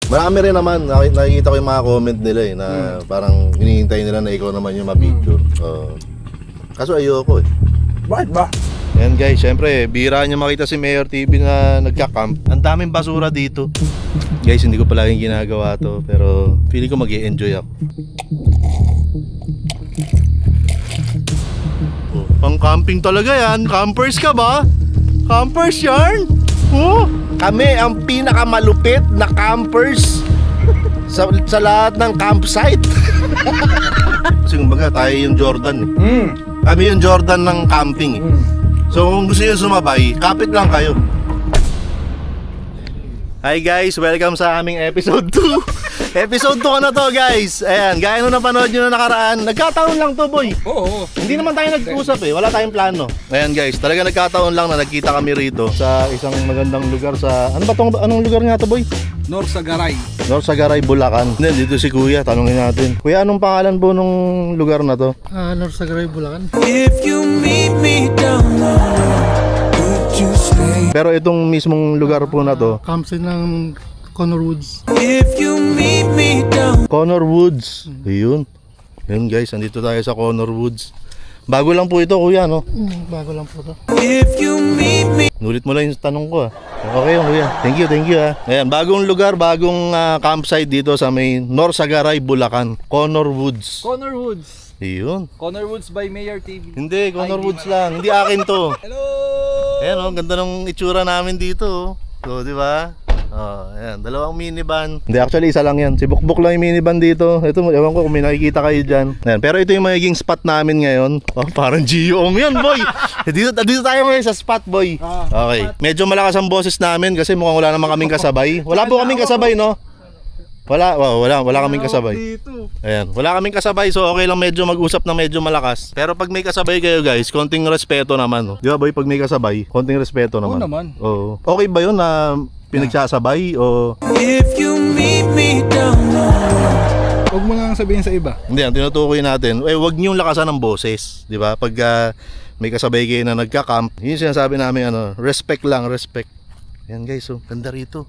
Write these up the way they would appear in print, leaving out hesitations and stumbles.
Marami rin naman, nakikita ko yung mga comment nila eh, na parang hinihintay nila na ikaw naman yung ma-picture. Kaso ayoko eh. Bakit ba? Ayan guys, syempre, bira niya makita si Mayor TV na nagka-camp. Ang daming basura dito. Guys, hindi ko palaging ginagawa to, pero feeling ko mag-i-enjoy ako. Pang-camping talaga yan. Campers ka ba? Campers yarn? Kami ang pinakamalupit na campers sa lahat ng campsite. Kasi kumbaga tayo yung Jordan eh. Kami yung Jordan ng camping eh. So kung gusto nyo sumabay, kapit lang kayo. Hi guys, welcome sa aming episode 2. Episode 2 ka na to guys. Ayan, gaya nung napanood nyo na nakaraan, nagkataon lang to boy. Oo. Hindi naman tayo nag-usap eh, wala tayong plano. Ayan guys, talaga nagkataon lang na nagkita kami rito sa isang magandang lugar sa... Ano ba tong, anong lugar nga to boy? Norsagaray. Norsagaray, Bulacan. Dito si Kuya, tanungin natin. Kuya, anong pangalan po nung lugar na to? Norsagaray, Bulacan. If you meet me down the road, would you stay? Pero itong mismong lugar po na to, Campsite ng Connor Woods. If you meet me down. Connor Woods. Ayun. Ayun guys, andito tayo sa Connor Woods. Bago lang po ito kuya, no? Bago lang po to. If you meet me. Nulit mo lang yung tanong ko ah. Okay yun kuya. Thank you ah. Ayan, bagong lugar, bagong campsite dito sa may Norsagaray, Bulacan. Connor Woods. Connor Woods. Ayun. Connor Woods by Mayor TV. Hindi, Connor Woods lang. Hindi akin to. Hello! Ayan oh, ganda ng itsura namin dito. So, di ba? Oh, ayan, dalawang minivan. Hindi, actually isa lang yan. Si Bukbuk lang yung minivan dito. Ito, ewan ko kung may nakikita kayo dyan. Ayan, pero ito yung magiging spot namin ngayon. Oh, parang Gio yan, boy. dito tayo ngayon sa spot, boy. Okay. Medyo malakas ang boses namin kasi mukhang wala naman kaming kasabay. Wala po kaming kasabay, no? Wala kaming kasabay. Ayan, wala kaming kasabay, so okay lang medyo mag-usap na medyo malakas. Pero pag may kasabay kayo guys, konting respeto naman, no? Di ba boy, pag may kasabay, konting respeto naman. Oo naman. Oo. Okay ba yun na pinagsasabay o... If you meet me down the road. Huwag mo lang sabihin sa iba. Hindi, ang tinutukoy natin, wag niyong lakasan ng boses, di ba? Pag may kasabay kayo na nagka-camp, yun sinasabi namin, respect lang, respect. Ayan guys, so, ganda rito.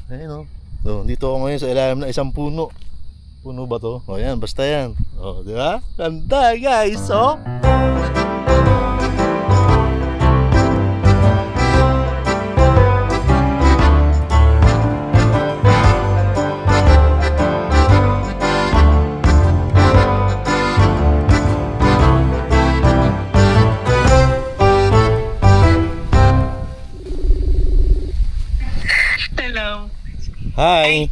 Ayan, So, dito ako ngayon sa ilalim ng isang puno. Puno ba to? O yan, basta yan. O, di ba? Ganda guys, oh. Hello. Hi.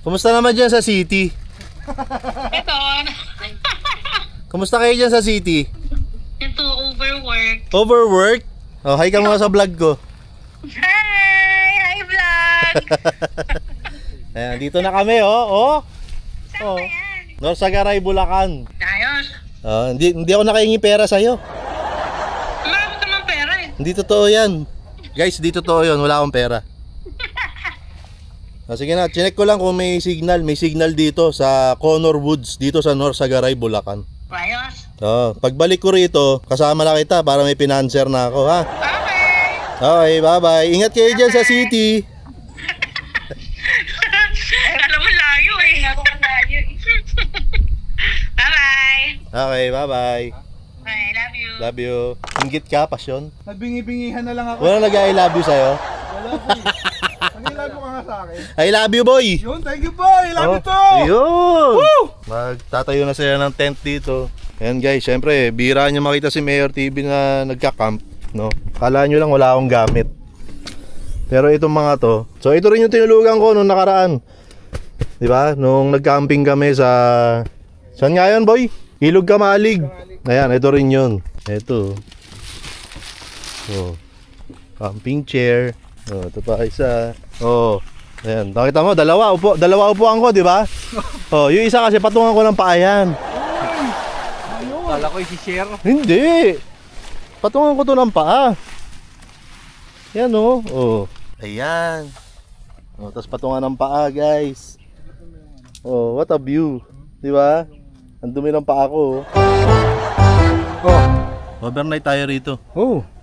Kumusta naman dyan sa city? Ito. Kumusta kayo dyan sa city? Ito, overwork. Overwork? Oh, hi ka muna sa vlog ko. Hi vlog. Ayan, dito na kami, oh. Saan ba yan? Norsagaray, Bulacan. Ayos. Oh, hindi ako nakahingi pera sa'yo. Marami naman pera eh. Hindi totoo yan. Guys, di totoo yun, wala akong pera. Sige na, chinek ko lang kung may signal. May signal dito sa Connor Woods, dito sa Norsagaray, Bulacan. Ayos. Pagbalik ko rito, kasama na kita para may pinanser na ako, ha? Okay. Okay, bye-bye. Ingat kayo dyan sa city. Alam mo layo eh. Ako layo eh. Bye-bye. Okay, bye-bye. Bye, love you. Love you. Inggit ka, pasyon? Nagbingi-bingihan na lang ako. Wala nag-I love you sa'yo? Wala po. Nag-i-love mo ka nga sa akin. I love you, boy! Yun, thank you boy! Love you too! Yun! Woo! Magtatayo na sila ng tent dito. Ayan guys, syempre, bira nyo makita si Mayor TV na nagka-camp, no? Kala nyo lang wala akong gamit. Pero itong mga to, so ito rin yung tinulugan ko nung nakaraan. Diba? Nung nag-camping kami sa... Saan nga yun, boy? Ilog Kamalig. Ayan, ito rin yun. Ito. Camping chair. Ito pa isa. Ayan, nakita mo, dalawa upuan ko, di ba? Yung isa kasi patungan ko ng paayan. Kala ko i-share. Hindi. Patungan ko to ng paa. Yan Ayan. Tapos patungan ng paa, guys. What a view. Di ba? Ang dumi ng paa ko. Overnight tayo rito.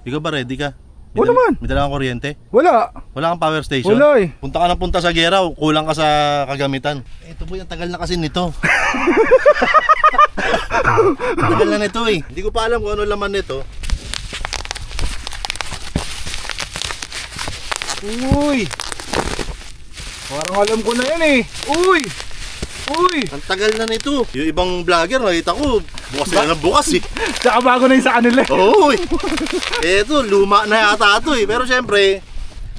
Ikaw ba ready ka? Oo naman. May dala kang kuryente? Wala. Wala kang power station? Wala eh. Punta ka ng punta sa gera, kulang ka sa kagamitan. Ito po, ang tagal na kasi nito. Ang tagal na nito eh. Hindi ko pa alam kung ano laman nito. Uy. Parang alam ko na yan eh. Uy. Uy. Ang tagal na nito. Yung ibang vlogger, nakita ko, bukas na ng bukas eh. Tsaka bago na yung sa kanila. Oo eh. Eto, luma na yata ito eh. Pero syempre,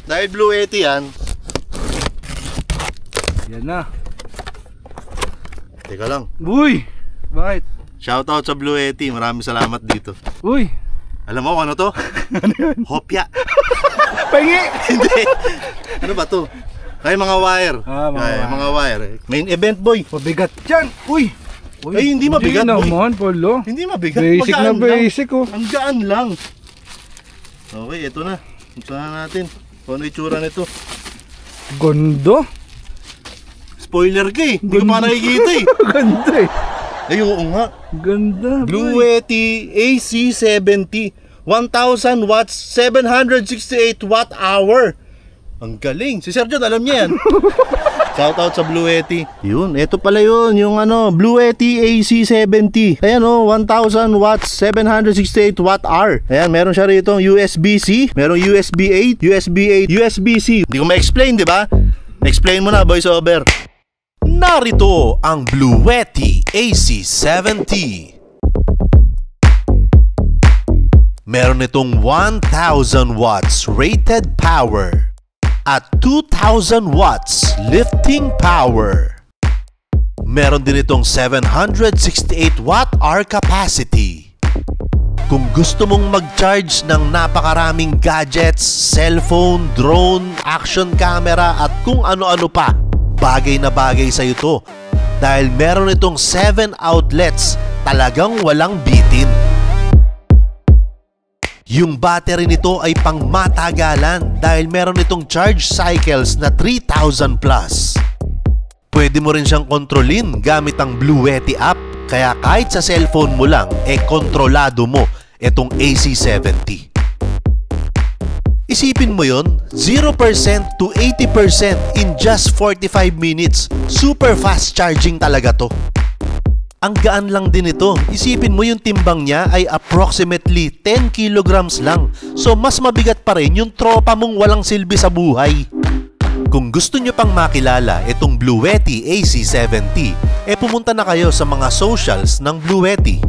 dahil Blue Yeti yan. Yan na. Teka lang. Uy. Bakit? Shoutout sa Blue Yeti. Maraming salamat dito. Uy. Alam mo kung ano to? Ano yun? Hopya. Pahingi. Hindi. Ano ba to? Ay, mga wire. Mga wire. Main event boy. Mabigat yan. Uy. Uy. Ay, hindi mabigat, boy. naman, Polo. Hindi mabigat. Basic na Magaan basic oh. Lang. Ang gaan lang. Okay, ito na. Buksan na natin. Kung ano itsura nito. Ganda. Spoiler ka eh. Hindi ko pa nakikita eh. Ganda eh. Ay, oo nga. Ganda. Blue Yeti AC70. 1000 watts, 768 watt hour. Ang galing. Si Sir John, alam niya yan. Shoutout sa Blue Yeti. Yun, ito pala yun. Yung ano, Blue Yeti AC70. Ayan o, 1000 watts, 768 watt hour. Ayan, meron siya rito USB-C, merong USB 8, USB 8, USB-C. Hindi ko ma-explain, di ba? Explain mo na, voice over. Narito ang Blue Yeti AC70. Meron itong 1000 watts rated power at 2000 watts lifting power. Meron din itong 768 watt hour capacity. Kung gusto mong mag-charge ng napakaraming gadgets, cellphone, drone, action camera at kung ano-ano pa, bagay na bagay sa ito dahil meron itong 7 outlets, talagang walang bitin. Yung battery nito ay pang matagalan dahil meron itong charge cycles na 3,000 plus. Pwede mo rin siyang kontrolin gamit ang Blue Yeti app, kaya kahit sa cellphone mo lang, kontrolado mo itong AC70. Isipin mo yon, 0% to 80% in just 45 minutes. Super fast charging talaga to. Ang gaan lang din ito. Isipin mo yung timbang niya ay approximately 10 kilograms lang. So mas mabigat pa rin yung tropa mong walang silbi sa buhay. Kung gusto nyo pang makilala itong Blue Yeti AC70, pumunta na kayo sa mga socials ng Blue Yeti.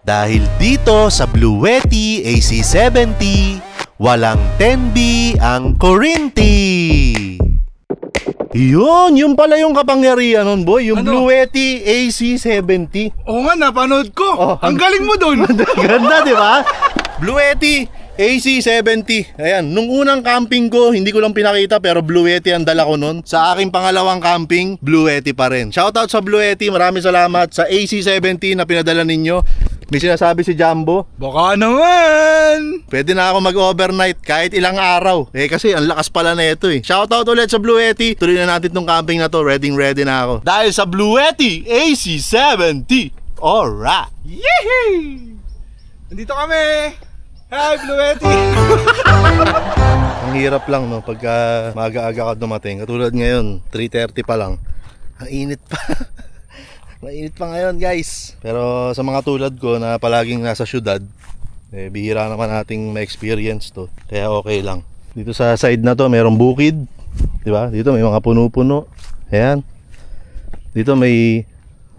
Dahil dito sa Blue Yeti AC70, walang 10B ang kurinti. Yun pala yung kapangyarihan nun, boy. Yung Ano? Blue Yeti AC70. Oo nga, napanood ko. Oh, ang galing mo dun. Ganda, di ba? Blue Yeti AC70. Ayan, nung unang camping ko, hindi ko lang pinakita pero Blue Yeti ang dala ko nun. Sa aking pangalawang camping, Blue Yeti pa rin. Shoutout sa Blue Yeti, maraming salamat sa AC70 na pinadala ninyo. May sinasabi si Jumbo, Baka naman. pwede na ako mag-overnight kahit ilang araw. Kasi ang lakas pala na ito eh. Shoutout ulit sa Blue Yeti. Tuloy na natin tong camping na to. Ready na ako. Dahil sa Blue Yeti AC70. Alright. Yehey! Nandito kami. Hi, Blue Yeti. Ang hirap lang no pagka maaga-aga ka dumating. Katulad ngayon, 3:30 pa lang. Ang init pa. Mainit pa ngayon, guys. Pero sa mga tulad ko na palaging nasa syudad, bihira naman nating ma-experience to. Kaya okay lang. Dito sa side na to, mayroong bukid, di ba? Dito may mga puno-puno. Ayan. Dito may,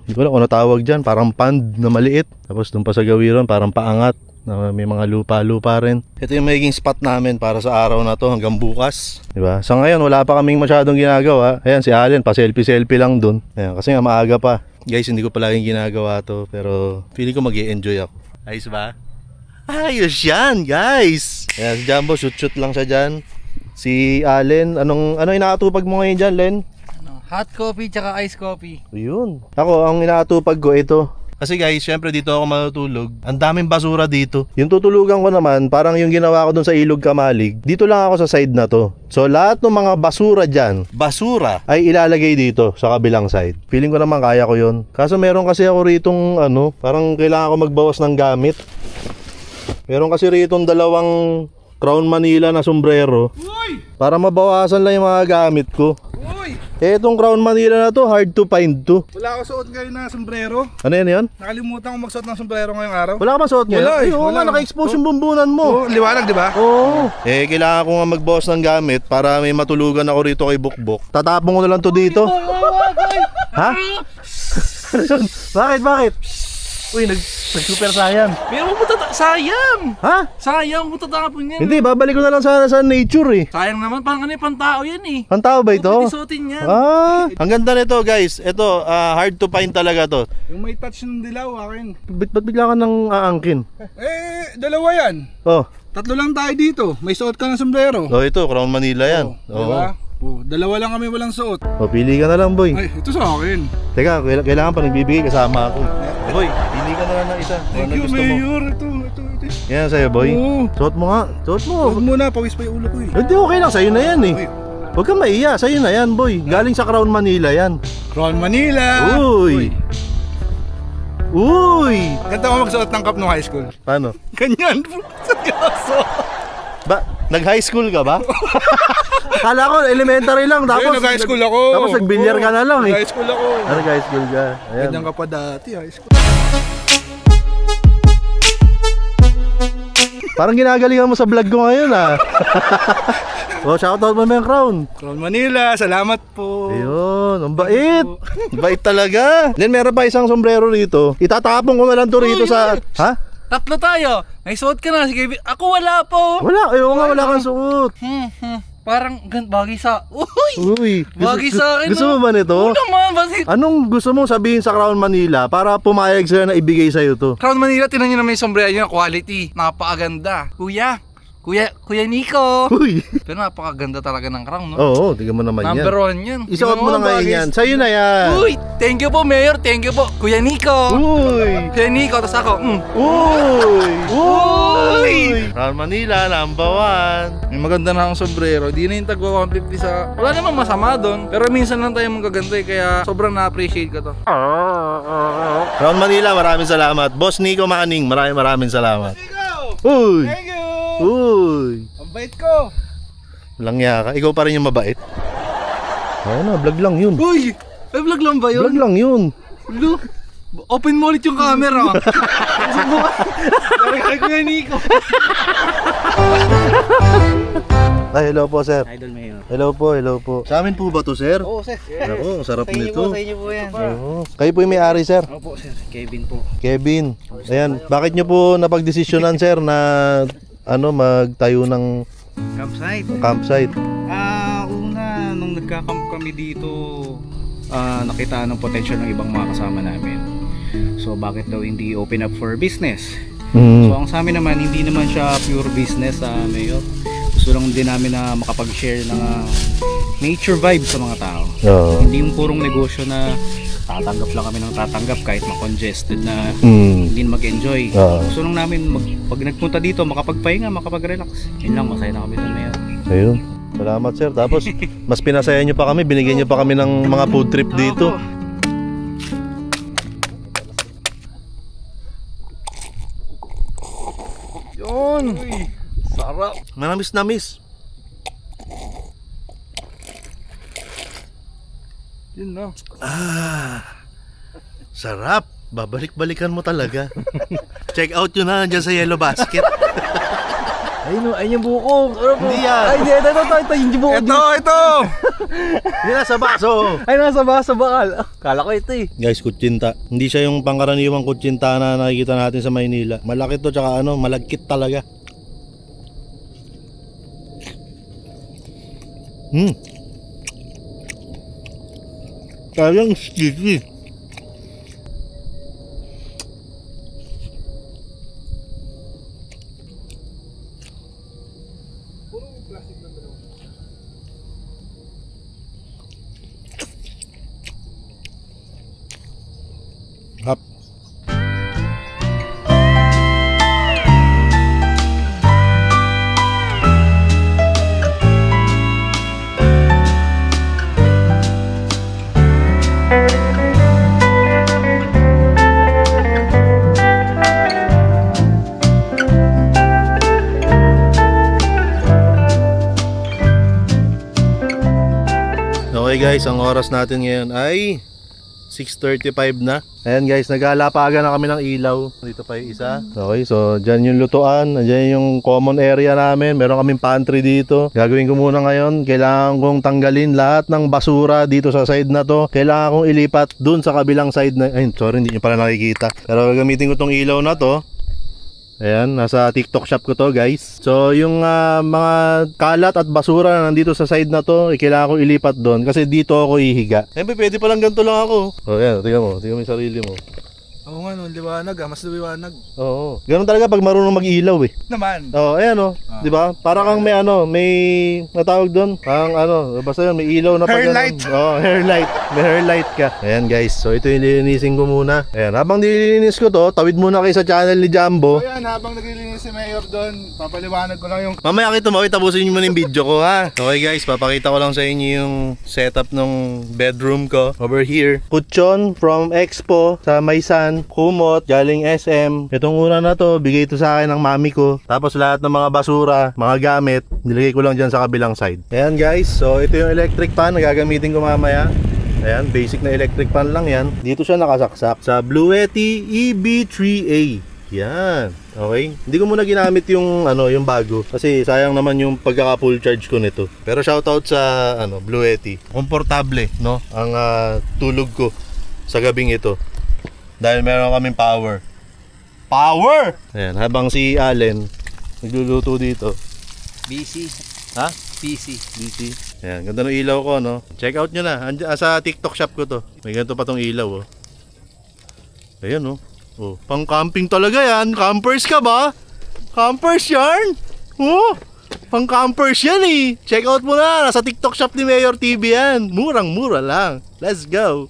hindi ko alam kung ano tawag dyan, parang pond na maliit. Tapos doon pa sa gawiron, parang paangat. Na may mga lupa-lupa rin. Ito yung magiging spot namin para sa araw na to hanggang bukas, di ba? Sa ngayon wala pa kaming masyadong ginagawa. Ayan si Allen, pa selfie lang dun. Ayan, kasi nga maaga pa. Guys, hindi ko palaging ginagawa to, pero feeling ko mag-i-enjoy ako. Ayos ba? Ayos yan, guys. Ayan, si Jumbo, shoot lang siya dyan. Si Allen, ano inaatupag mo ngayon dyan, Len? Hot coffee tsaka iced coffee. Yun. Ako, ang inaatupag ko ito. Kasi guys, syempre dito ako matutulog. Ang daming basura dito. Yung tutulugan ko naman, parang yung ginawa ko dun sa Ilog Kamalig. Dito lang ako sa side na to. So lahat ng mga basura dyan, basura, ay ilalagay dito sa kabilang side. Feeling ko naman kaya ko yun. Kaso meron kasi ako ritong parang kailangan ko magbawas ng gamit. Meron kasi rito dalawang Crown Manila na sombrero. Uy! Para mabawasan lang yung mga gamit ko. Uy! Eh, itong Crown Manila na to, hard to find to. Wala ako suot ngayon na sombrero. Ano yan? Nakalimutan ko magsuot ng sombrero ngayong araw. Wala ka ba suot ngayon? Wala eh, Ay, oo wala. nga, naka-expose yung bumbunan mo. Oh, liwanag, di ba? Oo. Eh, kailangan ko nga magbawas ng gamit para may matulugan ako rito kay Bukbok. Tatapon ko na lang to dito. Ha? Bakit? Uy, nag-super saiyan. Pero mo sayang! Ha? Sayang mo tatapon yan. Hindi, babalik ko na lang sa nature eh. Sayang naman, parang ano yung pantao yan eh. Ang tao ba ito? Pwede yan. Ah, ang ganda nito guys. Ito, hard to find talaga to. Yung may touch ng dilaw, akin. Ba't bigla ka nang aangkin? Eh, dalawa yan. Oh, Tatlo lang tayo dito. May suot ka ng sombrero. oh ito, Crown Manila yan. Oh, di ba? Oh, dalawa lang kami walang suot. Oh, pili ka na lang, boy. Ay, ito sa akin. Teka, kailangan pa nagbibigay kasama ako. Boy, pili ka na lang ng isa. Kung Thank ano you, gusto mo. Mayor. Ito. Yan sa'yo, boy. Oo. Suot mo nga. Suot mo. Huwag muna, pawis pa yung ulo ko eh. Hindi, okay lang. Sa'yo na yan eh. Uy, Huwag kang maiya. Sa'yo na yan, boy. Galing sa Crown Manila yan. Crown Manila. Uy! Uy! Ganda ko magsuot ng cap nung high school. Paano? Ganyan, bro. Seryoso. Ba, nag-high school ka ba? Kala ko elementary lang. Tapos Ayun, nag-high school ako. Tapos nagbilyar ka na lang eh. Nag-high school ako. Ano, nag-high school ka? Ayan. Ganyan ka pa dati, high school. Parang ginagalingan mo sa vlog ko ngayon ah. Oh, shoutout mo yung Crown. Crown Manila, salamat po. Ayun, ang bait. Bait talaga. Then meron pa isang sombrero rito. Itatapon ko na lang to rito sa... Ha? Tatlo tayo. May suot ka na. Sige, ako wala po. Wala. Ayaw nga, wala kang suot. Parang bagay sa... Uy! Uy. Bagay sa akin. Gusto mo ba nito? Oo naman. Bakit? Anong gusto mong sabihin sa Crown Manila para pumayag sila na ibigay sa'yo to? Crown Manila, tinan nyo naman yung sombrero nyo. Quality. Napakaganda. Kuya Nico. Uy. Pero napakaganda talaga ng Crown, no? Oo, tingnan mo naman yan. Number 1 yan. Isuot mo na ngayon yan. Sa'yo na yan. Uy! Thank you po, Mayor. Thank you po. Kuya Nico. Uy. Kuya Nico, tapos ako. Uy. Uy. Crown Manila, number 1. May maganda na akong sombrero. Di na yung tagwa 150 sa... Wala namang masama doon. Pero minsan lang tayo magaganto eh. Kaya sobrang na-appreciate ko to. Crown Manila, maraming salamat. Boss Nico Maning, maraming salamat. Uy. Thank you. Uy. Ang bait ko. Walang yaka. Ikaw pa rin yung mabait. Ayun na, vlog lang yun. Uy! Ay, vlog lang ba Vlog yun? lang yun. Vlog? Open mo ulit yung camera. Kaya Kuya Nico. Ay, hello po, sir. Idol Mayor. Hello po. Sa amin po ba to, sir? Oo, sir. Ako, ang sarap nito. Sa inyo po yan. Oo. Kayo po yung may-ari, sir. Opo, sir. Kevin po. Kevin. Ayan, bakit nyo po napagdesisyonan, sir, na magtayo ng Campsite. campsite? Una, nung nagka-camp kami dito, nakita ng potential ng ibang mga kasama namin. So, bakit daw hindi open up for business? So, ang sa amin naman, hindi naman siya pure business, Mayor. Gusto lang din namin na makapag-share ng nature vibe sa mga tao. Oo. Hindi yung purong negosyo na tatanggap lang kami ng tatanggap kahit ma-congested na hindi mag-enjoy. Gusto lang namin pag nagpunta dito makapagpahinga, makapag-relax. Yun lang, masaya na kami doon, Mayor. Ayun. Salamat, sir. Tapos, mas pinasaya nyo pa kami. Binigyan nyo pa kami ng mga food trip dito. Yun. Sarap. Manamis-namis. Yun na. Sarap. Babalik-balikan mo talaga. Check out yun na dyan sa Yellow Basket. Ayun yung buko. Hindi yan. Ay, ito. Yung buko. Ito. Hindi na sa baso. Ay, nasa bakal. Kala ko ito eh. Guys, kutsinta. Hindi siya yung pangkaraniwang kutsinta na nakikita natin sa Maynila. Malaki to, tsaka malagkit talaga. Kayang sticky. Hap. Okay guys, ang oras natin ngayon ay 6:35 na. Ayan guys, naghahalapagan na kami ng ilaw. Dito pa yung isa. Okay, so dyan yung lutuan. Dyan yung common area namin. Meron kaming pantry dito. Gagawin ko muna ngayon, kailangan kong tanggalin lahat ng basura dito sa side na to. Kailangan kong ilipat dun sa kabilang side na... Ay, sorry, hindi nyo pala nakikita. Pero gagamitin ko tong ilaw na to. Ayan, nasa TikTok shop ko to guys. So yung mga kalat at basura na nandito sa side na to, kailangan ko ilipat doon kasi dito ako ihiga. Eh, pwede palang ganito lang ako. Oh, ayan, tingnan mo yung sarili mo. Oo nga no, liwanag mas liwanag. Oo. Ganun talaga pag marunong mag-ilaw eh. Naman. Oo, ayan oh. 'Di ba? Para kang may natawag doon. Parang basta yun, may ilaw na pag Hairlight. Oo, hairlight. May hairlight ka. Ayan guys, so ito yung lilinisin ko muna. Ayan, habang nililinis ko to, tawid muna kayo sa channel ni Jumbo. So yan, habang naglilinis si Mayor doon, papaliwanag ko lang yung... Mamaya kayo tumawid, tapusin nyo muna yung video ko ha. Okay guys, papakita ko lang sa inyo yung setup ng bedroom ko. Over here, kutsyon from Expo sa Maysan, kumot, galing SM. Itong una na to, bigay ito sa akin ng mami ko. Tapos lahat ng mga basura, mga gamit, nilagay ko lang dyan sa kabilang side. Ayan guys, so ito yung electric pan na gagamitin ko mamaya. Ayan, basic na electric pan lang yan. Dito siya nakasaksak sa Bluetti EB3A. Yan. Okay. Hindi ko muna ginamit yung yung bago kasi sayang naman yung pagkaka full charge ko nito. Pero shoutout sa Bluetti. Komportable, no? Ang tulog ko sa gabing ito. Dahil meron kaming power. Power! Ayan, habang si Allen nagluluto dito. Busy. Ha? PC. DC. Ayan, ganda ng ilaw ko, no? Check out nyo na. Sa TikTok shop ko to. May ganito pa tong ilaw, oh. Ayan, oh. Oh, pang camping talaga yan. Campers ka ba? Campers yarn? Oh, pang campers yan eh. Check out mo na. Nasa TikTok shop ni Mayor TV yan. Murang-mura lang. Let's go.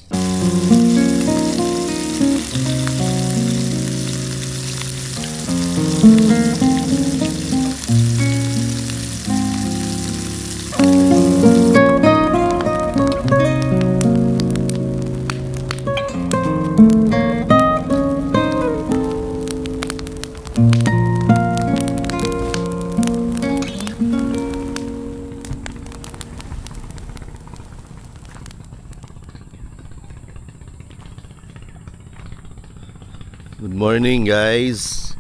Good morning guys.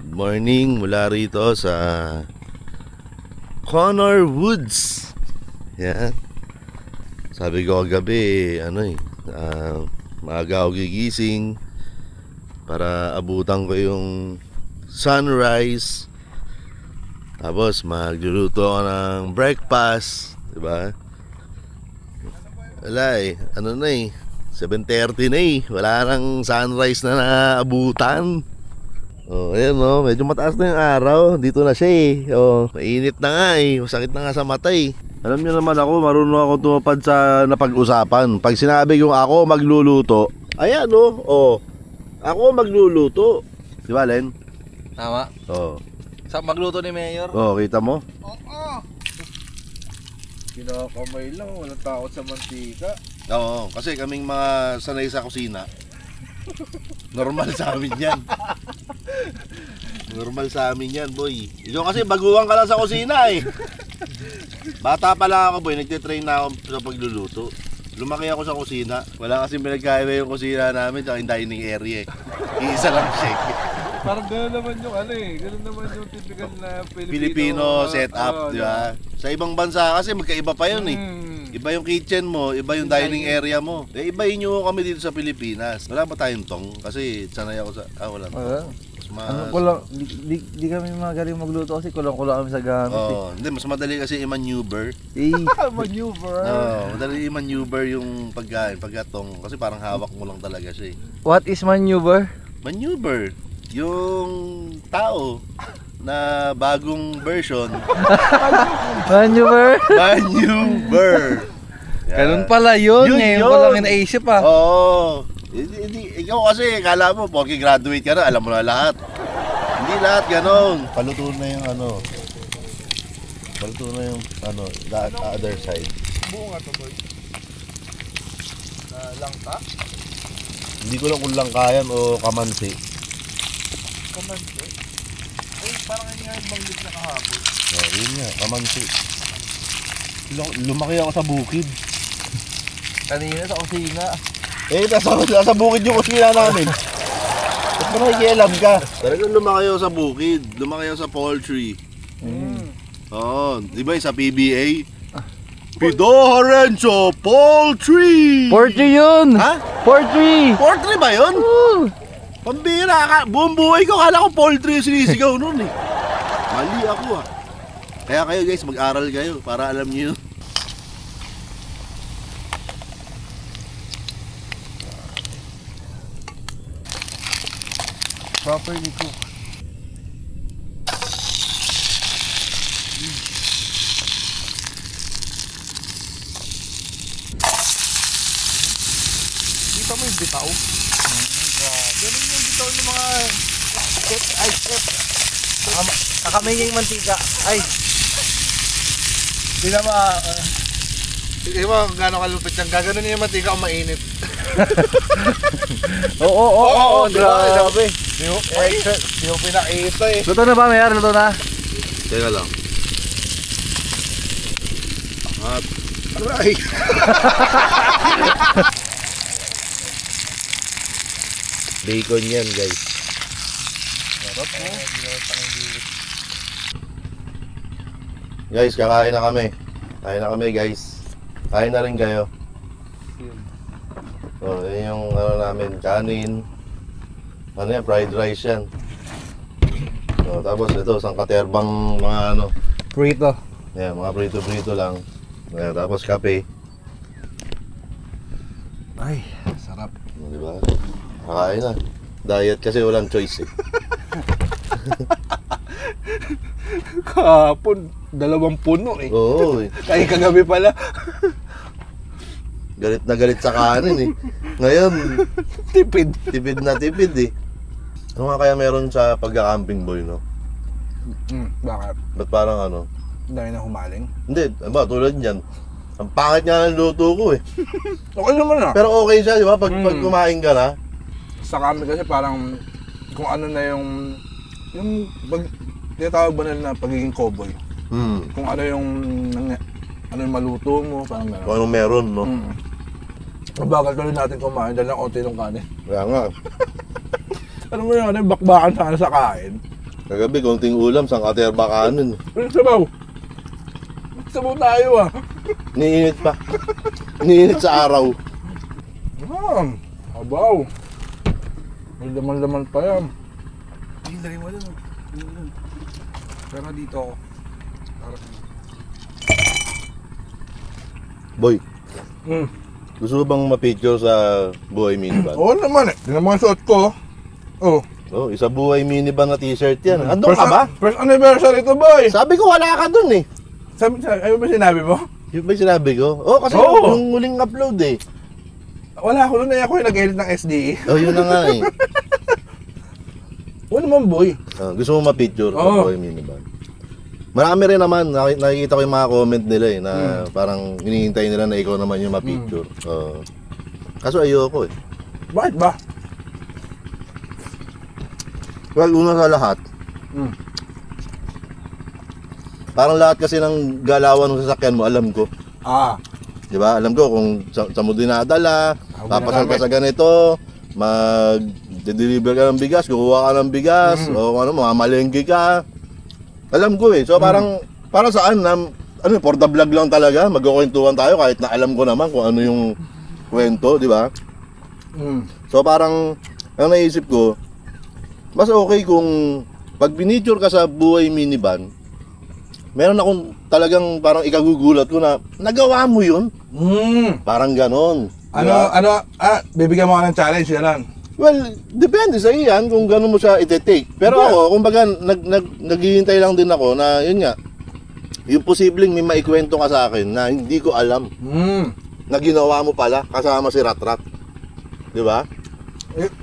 Good morning mula rito sa Connor Woods. Yan. Sabi ko kagabi maaga ako gigising para abutan ko yung sunrise. Tapos magluluto ako ng breakfast, diba? Wala eh, 7:30 na eh. Wala nang sunrise na naabutan. Oh, ayan oh, medyo mataas na yung araw. Dito na siya eh. Oh, mainit na nga eh. Masakit na nga sa mata eh. Alam niyo naman ako, marunong ako tumapad sa napag-usapan. Pag sinabi kong ako magluluto, ayan oh, oh. Ako magluluto. Di ba, Len? Tama. Oh. Sa magluto ni Mayor. Oh, kita mo? Kinakamay lang, walang takot sa mantika. Oo, kasi kaming mga sanay sa kusina. Normal sa amin yan. Normal sa amin yan, boy. Ikaw kasi baguhan ka lang sa kusina eh. Bata pa lang ako, boy. Nagtitrain na ako sa pagluluto. Lumaki ako sa kusina. Wala kasi pinagkaiba yung kusina namin sa dining area eh. Iisa lang siya. Parang gano'n naman yung gano'n naman yung typical na Filipino setup, di ba? Sa ibang bansa kasi magkaiba pa yun eh. Iba yung kitchen mo, iba yung dining area mo. Eh, ibahin nyo kami dito sa Pilipinas. Wala ba tayong tong? Kasi sanay ako sa... wala na. Di kami magaling magluto kasi kulang-kulang kami sa gamit. Hindi, mas madali kasi i-maneuver. maneuver. Madali i-maneuver yung pagkain, pagkatong. Kasi parang hawak mo lang talaga siya eh. What is maneuver? Maneuver. Yung tao na bagong version. Maneuver? Maneuver. Ganun pala yun. Ngayon ko lang inaisip ah. Oo. Ikaw kasi kala mo porque graduate ka na, alam mo na lahat. Hindi lahat ganon. Paluto na yung Paluto na yung the other side. Buo nga to, boy. Langka? Hindi ko lang kung langkayan o kamansi. Kamansi? Ay, parang nga yung banggit na kahapon. Yun nga, kamansi. Lumaki ako sa bukid. Kanina sa kusina. Eh, nasa bukid yung kusina namin. Ba't mo nakikialam ka? Talagang lumaki ako sa bukid. Lumaki ako sa poultry. Oo, di ba yung sa PBA? Pidoharencho Poultry! Poultry yun! Ha? Poultry! Poultry ba yun? Pambira ka. Buong buhay ko, kala ko poultry yung sinisigaw nun eh. Mali ako ah. Kaya kayo guys, mag-aral kayo para alam niyo yun. Properly cooked. Kita mo yung bitaw? Ganun yung bitaw ng mga chef. Ay, chef. Kakamay yung mantika. Ay. Hindi na Hindi ba kung gano'ng kalupit yan? Gaganon yung mantika kung mainit. Oo, grabe. Di mo pinakita eh. Luto na ba, Mayor? Luto na? Teka lang. At, aray! Bacon yan, guys. Sarap po. Guys, kakain na kami. Kain na kami, guys. Kain na rin kayo. So, yun yung ano namin, kanin. Ano yan, fried rice yan. So, tapos ito, sangkaterbang mga ano. Prito. Yan, mga prito-prito lang. Ayan, tapos kape. Ay, sarap. Di ba? Kakain na. Diet kasi walang choice eh. Kahapon, 2 puno eh. Oo eh. Kaya kagabi pala. Galit na galit sa kanin eh. Ngayon, Tipid. tipid na tipid eh. Ano nga kaya meron sa pagka-camping boy, no? Bakit? Ba't parang ano? Dahil na humaling. Hindi, ba, tulad niyan. Ang pangit nga ng luto ko eh. Okay naman na. Pero okay siya, di ba? Pag kumain ka na. Sa kami kasi parang kung ano na yung pag tinatawag ba nila na pagiging cowboy. Kung ano yung ano yung maluto mo, parang gano'n. Kung anong meron, no? Mabagal tuloy natin kumain dahil lang konti ng kanin. Kaya nga. Ano mo yung ano yung bakbakan sana sa kain? Kagabi, konting ulam, sangkaterba kanin. Pero sabaw. Sabaw tayo ah. Niinit pa. Niinit sa araw. Abaw. May laman-laman pa yan. Hindi mo lang. Pero dito ako. Boy, gusto mo bang ma-picture sa buhay minivan? Oo naman eh. Tingnan mo ang suot ko. Oh. Oh, isa buhay minivan na t-shirt yan. Andun ka ba? First anniversary to boy. Sabi ko wala ka dun eh. Ano ba sinabi mo? Yung ba yung sinabi ko? Oh, kasi Oo. yung huling upload eh. Wala ako nun eh. Ako yung nag-edit ng SDE. Oh, yun na nga eh. Oo naman boy. Gusto mo ma-picture sa Oo. buhay minivan? Marami rin naman, nakikita ko yung mga comment nila eh, na parang hinihintay nila na ikaw naman yung ma-picture. Kaso ayoko eh. Bakit ba? Well, una sa lahat, parang lahat kasi ng galawan ng sasakyan mo, alam ko. Di ba? Alam ko kung sa mo dinadala, papasal ka sa ganito, mag-deliver ka ng bigas, kukuha ka ng bigas, o ano, mamamalengke ka. Alam ko eh. So parang, para saan na, ano, for the vlog lang talaga, magkukwentuhan tayo kahit na alam ko naman kung ano yung kwento, di ba? So parang, ang naisip ko, mas okay kung pag binidure ka sa buhay minivan, meron akong talagang parang ikagugulat ko na, nagawa mo yun? Parang ganon. Bibigyan mo ka ng challenge yan. Well, depende sa iyan kung gano'n mo siya iti-take. Pero ako, kumbaga, naghihintay lang din ako na, yun nga, yung posibleng may maikwento ka sa akin na hindi ko alam na ginawa mo pala kasama si Ratrat. Di ba?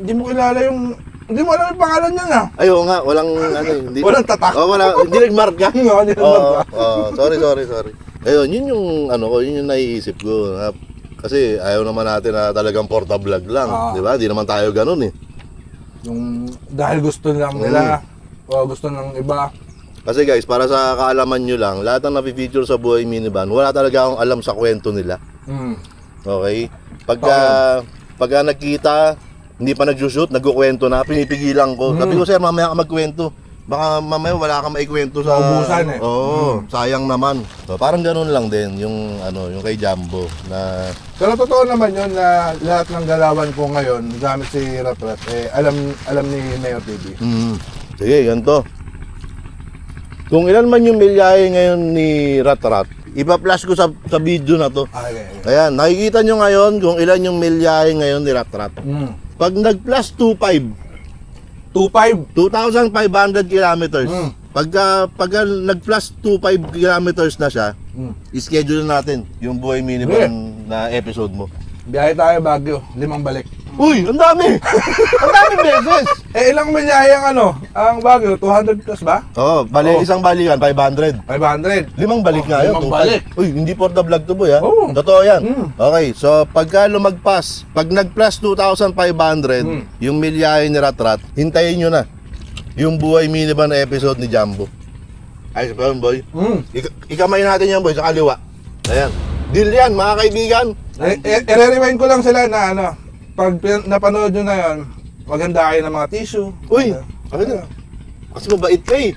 Hindi mo kilala yung... Hindi mo alam yung pangalan niya na. Ayaw nga, walang ano hindi. Walang tatak. Hindi nagmarka. Hindi nagmarka. Sorry. Ayun, yun yung ano ko, yun yung naiisip ko. Kasi ayaw naman natin na talagang porta-vlog lang, di ba? Di naman tayo ganun eh. Yung dahil gusto lang nila o gusto ng iba. Kasi guys, para sa kaalaman nyo lang, lahat ng napifeature sa buhay minivan, wala talaga akong alam sa kwento nila. Okay? Pagka nagkita, hindi pa nag-shoot, nagkukwento na, pinipigilan ko. Sabi ko, sir, mamaya ka magkwento. Baka mamaya wala kang maikwento sa... Ubusan eh. Oo, sayang naman. So, parang ganun lang din yung kay Jumbo na... Pero totoo naman yun na lahat ng galawan ko ngayon, gamit si Ratrat, alam ni Mayor TV. Sige, ganito. Kung ilan man yung milyahe ngayon ni Ratrat, ipa-flash ko sa video na to. Okay. Ayan, nakikita nyo ngayon kung ilan yung milyahe ngayon ni Ratrat. Pag nag-plus 2,500 kilometers. Pagka nag-plus 2,500 kilometers na siya, i-schedule natin yung buhay minivan na episode mo. Biyahe tayo Baguio, 5 balik. Uy, ang dami! Ang dami beses! Ilang milyahe ang Baguio? 200 plus ba? Oo, isang balikan, 500. 500. 5 balik nga yun. 5 balik. Uy, hindi for the vlog to boy ha. Oo. Totoo yan. Okay, so pagka lumagpas, pag nag-plus 2,500, yung milyahe ni Ratrat, hintayin nyo na yung buhay minivan na episode ni Jumbo. Ayos ba yun, boy? Ikamay natin yan, boy, sa kaliwa. Ayan. Deal yan, mga kaibigan. I-rewind ko lang sila na pag napanood nyo na yun, maganda kayo ng mga tissue. Uy, ano na? Kasi mabait ka eh.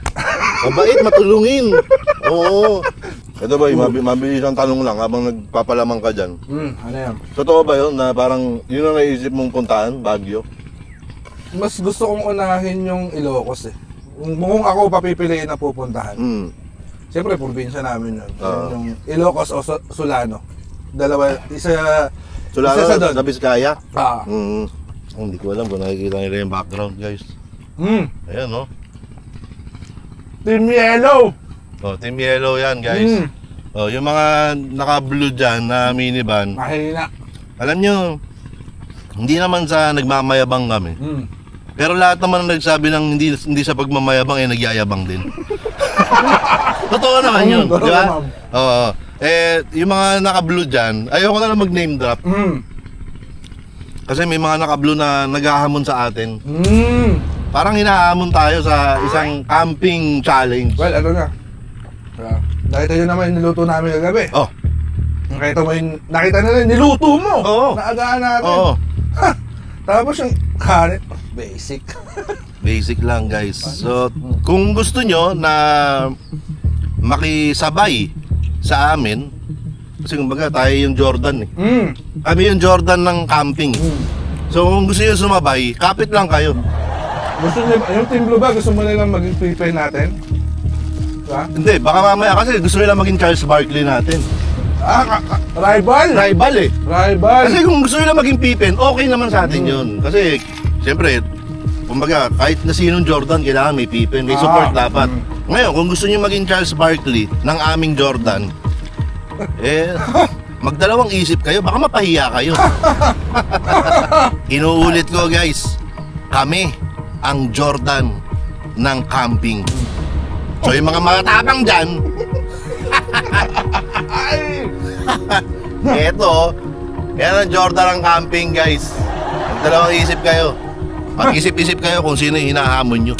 Mabait, matulungin. Oo. Ito boy, mabilis ang tanong lang habang nagpapalamang ka dyan. Ano yan? Totoo ba yun na parang yun ang naisip mong puntahan, Baguio? Mas gusto kong unahin yung Ilocos eh. Kung ako papipiliin na pupuntahan. Siyempre, probinsya namin yun. Yung Ilocos o Solano. Dalawa, isa Solano doon. sa Vizcaya? Hindi ko alam kung nakikita nila yung background, guys. Ayan, no? Team Yellow! Oh, Team Yellow yan, guys. Oh, yung mga naka-blue dyan na minivan. Mahina. Alam nyo, hindi naman sa nagmamayabang kami. Pero lahat naman ang nagsabi ng hindi sa pagmamayabang ay nagyayabang din. Totoo naman yun, di ba? Oo. Yung mga naka-blue dyan, ayoko na lang mag-name drop. Kasi may mga naka-blue na naghahamon sa atin. Parang hinahamon tayo sa isang camping challenge. Well, ano na? Nakita nyo naman yung niluto namin kagabi. Oh. Nakita nila yung niluto mo. Oo. Naagaan natin. Oo. Tapos yung kanin, basic. Basic lang, guys. So, kung gusto nyo na makisabay sa amin, kasi kumbaga tayo yung Jordan eh. Kami yung Jordan ng camping. So kung gusto nyo sumabay, kapit lang kayo. Gusto nyo, yung Team Blue ba, gusto mo nilang maging prepay natin? Ha? Hindi, baka mamaya kasi gusto nila maging Charles Barkley natin. Rival? Rival eh. Rival. Kasi kung gusto nila maging Pippen, okay naman sa atin yun. Kasi, siyempre, kumbaga, kahit na sinong Jordan, kailangan may Pippen, may support dapat. Ngayon, kung gusto nyo maging Charles Barkley ng aming Jordan, magdalawang isip kayo, baka mapahiya kayo. Inuulit ko, guys, kami ang Jordan ng camping. So yung mga matapang dyan, eto, yan ang Jordan ng camping, guys. Magdalawang isip kayo. Mag-isip-isip kayo kung sino yung hinahamon nyo.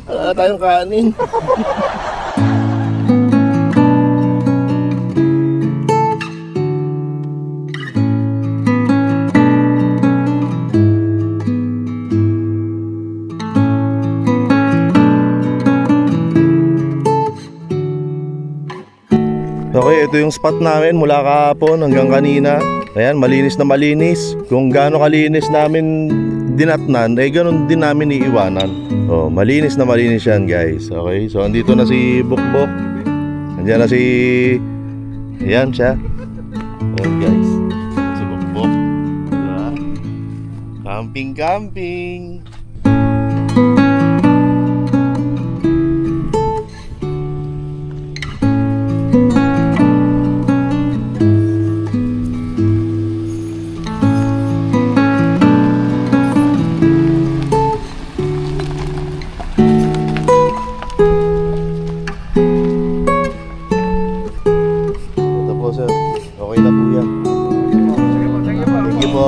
Wala tayong kanin. Okay, ito yung spot namin mula kahapon hanggang kanina. Ayan, malinis na malinis. Kung gaano kalinis namin dinatnan, ganun din namin iiwanan. So, malinis na malinis yan, guys. Okay, so andito na si Bukbok. Andiyan na si... Ayan siya. Ayan, guys. Si Bukbok. Diba? Camping.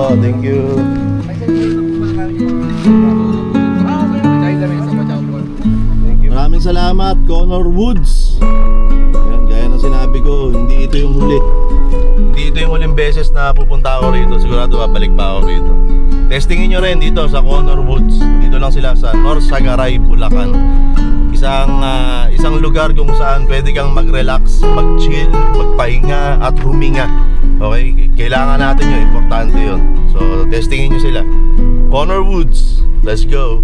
Thank you. Maraming salamat, Connor Woods. Ayan, gaya na yung huli. Hindi ito yung huling beses na pupunta ako rito. Sigurado babalik pa ako rito. Testingin nyo rin dito sa Conor Woods. Dito lang sila sa North Sagaray, Bulacan. Isang lugar kung saan pwede kang mag-relax, mag-chill, magpahinga at huminga. Okay? Kailangan natin yun. Importante yun. So, testingin nyo sila. Conor Woods. Let's go.